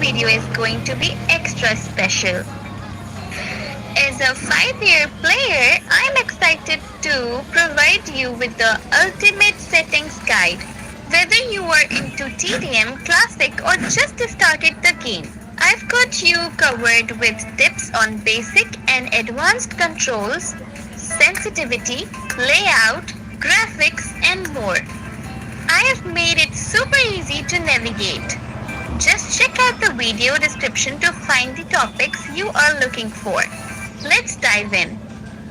video is going to be extra special. As a 5-year player, I'm excited to provide you with the ultimate settings guide. Whether you are into TDM, Classic or just started the game, I've got you covered with tips on basic and advanced controls, sensitivity, layout, graphics and more. I have made it super easy to navigate. Just check out the video description to find the topics you are looking for. Let's dive in.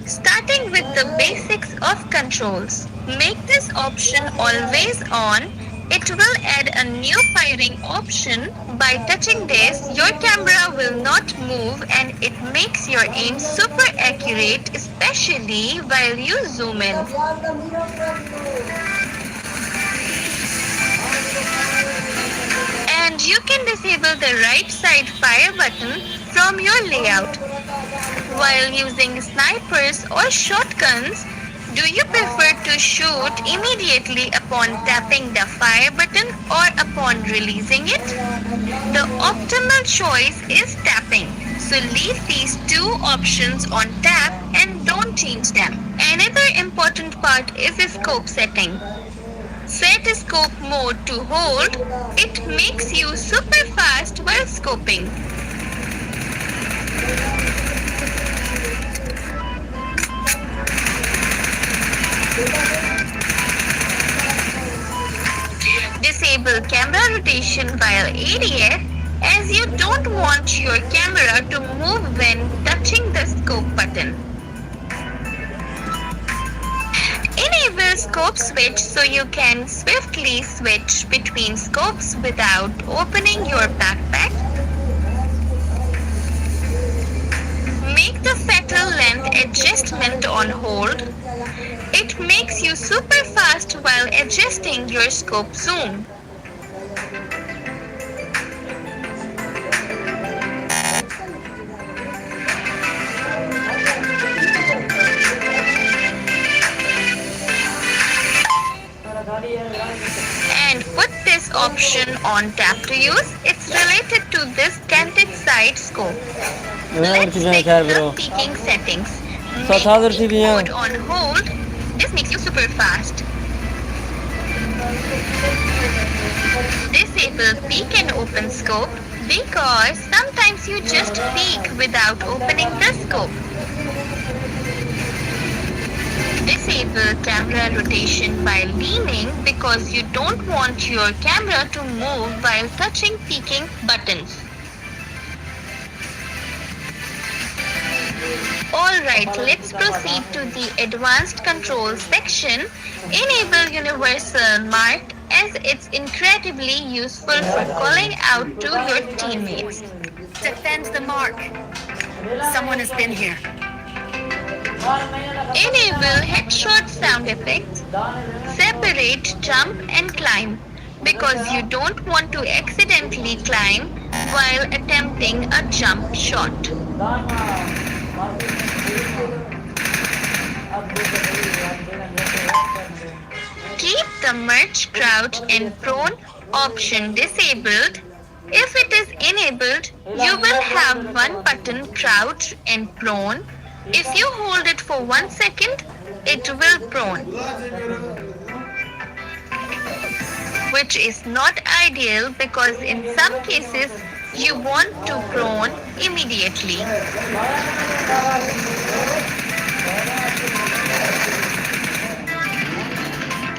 Starting with the basics of controls. Make this option always on. It will add a new firing option. By touching this, your camera will not move and it makes your aim super accurate, especially while you zoom in. And you can disable the right side fire button from your layout. While using snipers or shotguns, do you prefer to shoot immediately upon tapping the fire button or upon releasing it? The optimal choice is tapping, so leave these two options on tap and don't change them. Another important part is the scope setting. Set scope mode to hold. It makes you super fast while scoping. Disable camera rotation while ADS, as you don't want your camera to move when touching the scope button. Enable scope switch so you can swiftly switch between scopes without opening your backpack. Make the focal length adjustment on hold. It makes you super fast while adjusting your scope zoom. And put this option on tap to use. It's related to this canted side scope. Let's check the peaking settings. Make peak mode on hold. This makes you super fast. Disable peek and open scope because sometimes you just peek without opening the scope. Disable camera rotation while leaning because you don't want your camera to move while touching peeking buttons. Alright, let's proceed to the advanced controls section. Enable universal mark as it's incredibly useful for calling out to your teammates. Defend the mark. Someone has been here. Enable headshot sound effects. Separate jump and climb because you don't want to accidentally climb while attempting a jump shot. Keep the merge crouch and prone option disabled. If it is enabled, you will have one button crouch and prone. If you hold it for 1 second, it will prone, which is not ideal because in some cases you want to prone immediately.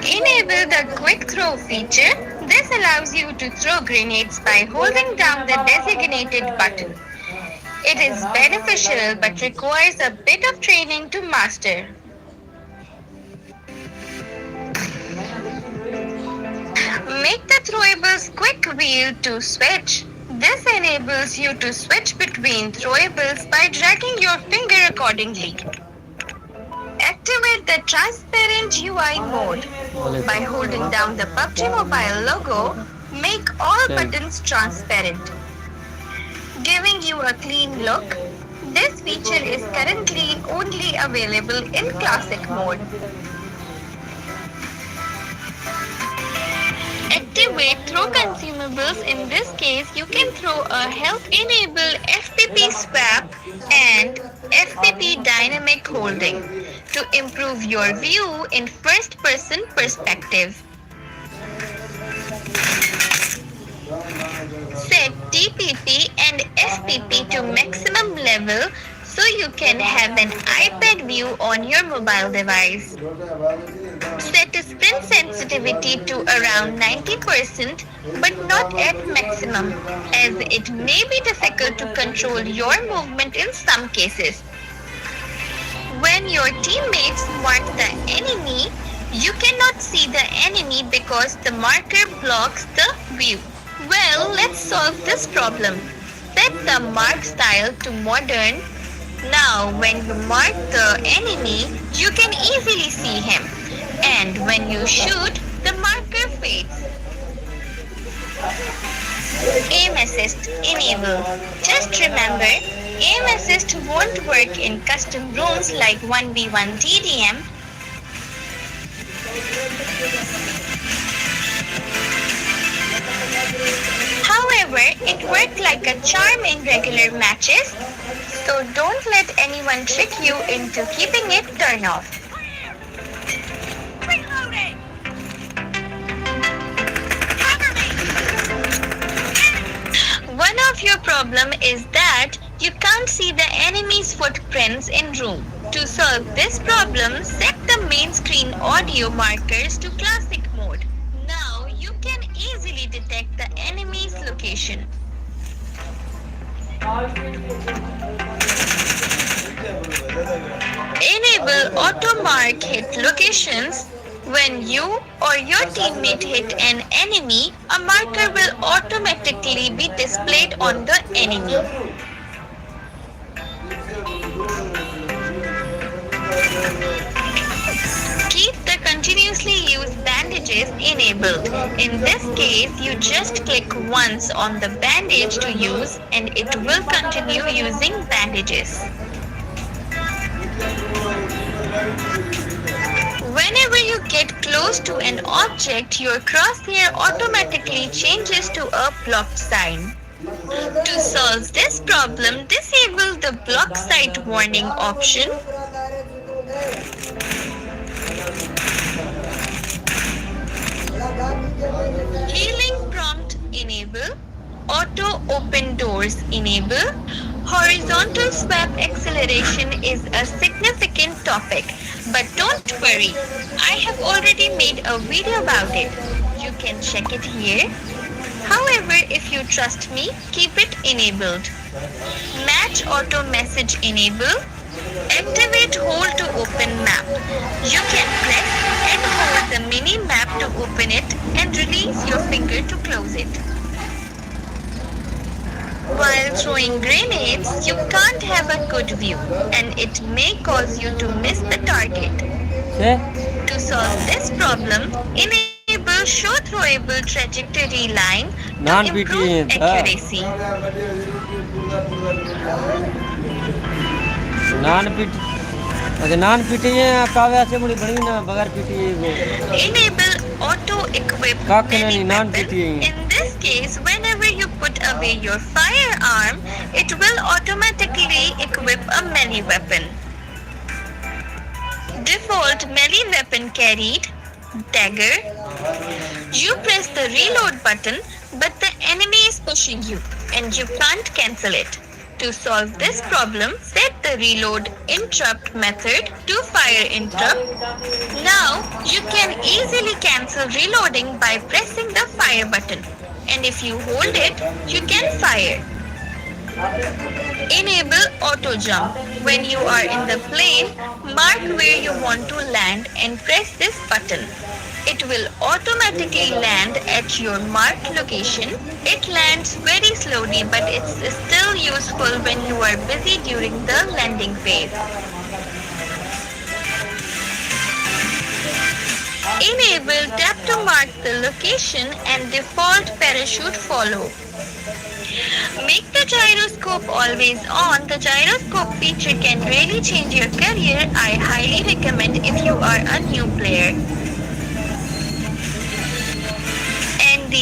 Enable the quick throw feature. This allows you to throw grenades by holding down the designated button. It is beneficial but requires a bit of training to master. Make the throwables quick wheel to switch. This enables you to switch between throwables by dragging your finger accordingly. Activate the transparent UI mode. By holding down the PUBG Mobile logo, make all buttons transparent, giving you a clean look. This feature is currently only available in Classic mode. Activate way, throw consumables. In this case, you can throw a health enable FPP swap and FPP dynamic holding to improve your view in first person perspective. Set TPP and FPP to maximum level so you can have an iPad view on your mobile device. Set sprint sensitivity to around 90% but not at maximum, as it may be difficult to control your movement in some cases. When your teammates mark the enemy, you cannot see the enemy because the marker blocks the view. Well, let's solve this problem. Set the mark style to modern. Now, when you mark the enemy, you can easily see him. And when you shoot, the marker fades. Aim assist enable. Just remember, aim assist won't work in custom rooms like 1v1 TDM. However, it worked like a charm in regular matches, so don't let anyone trick you into keeping it turned off. Reloading! Cover me! One of your problem is that you can't see the enemy's footprints in room. To solve this problem, set the main screen audio markers to classic mode. Now you can easily detect the enemy's location. Enable auto mark hit locations. When you or your teammate hit an enemy, a marker will automatically be displayed on the enemy. Keep the continuously use bandages enabled. In this case, you just click once on the bandage to use and it will continue using bandages. Whenever you get close to an object, your crosshair automatically changes to a blocked sign. To solve this problem, disable the block sight warning option. Healing prompt enable. Auto open doors enable. Horizontal swap acceleration is a significant topic, but don't worry, I have already made a video about it. You can check it here. However, if you trust me, keep it enabled. Match auto message enable. Activate hold to open map. You can press and hold the mini map to open it and release your finger to close it. While throwing grenades, you can't have a good view and it may cause you to miss the target. To solve this problem, enable show throwable trajectory line to improve accuracy. Enable auto equip many weapons. In this case, whenever you put away your firearm, it will automatically equip a melee weapon. Default melee weapon carried dagger. You press the reload button, but the enemy is pushing you and you can't cancel it. To solve this problem, set the reload interrupt method to fire interrupt. Now, you can easily cancel reloading by pressing the fire button. And if you hold it, you can fire. Enable auto jump. When you are in the plane, mark where you want to land and press this button. It will automatically land at your marked location. It lands very slowly, but it's still useful when you are busy during the landing phase. Enable tap to mark the location and default parachute follow. Make the gyroscope always on. The gyroscope feature can really change your career. I highly recommend if you are a new player.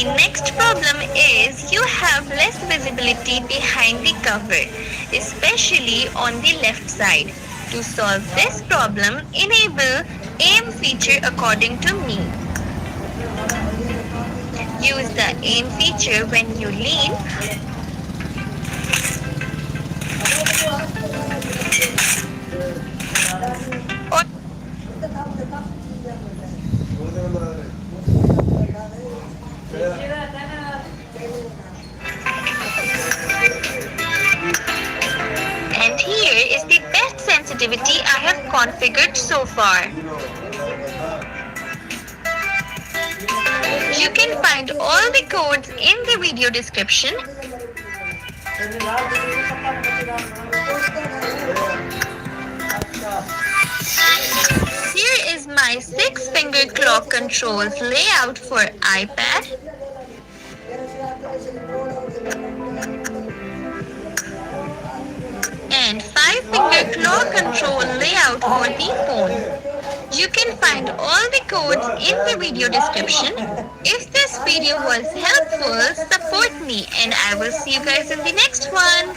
The next problem is you have less visibility behind the cover, especially on the left side. To solve this problem, enable aim feature according to me. Use the aim feature when you lean or and here is the best sensitivity I have configured so far. You can find all the codes in the video description. Here is my 6-finger clock controls layout for iPad. And 5-finger clock control layout for the phone. You can find all the codes in the video description. If this video was helpful, support me and I will see you guys in the next one.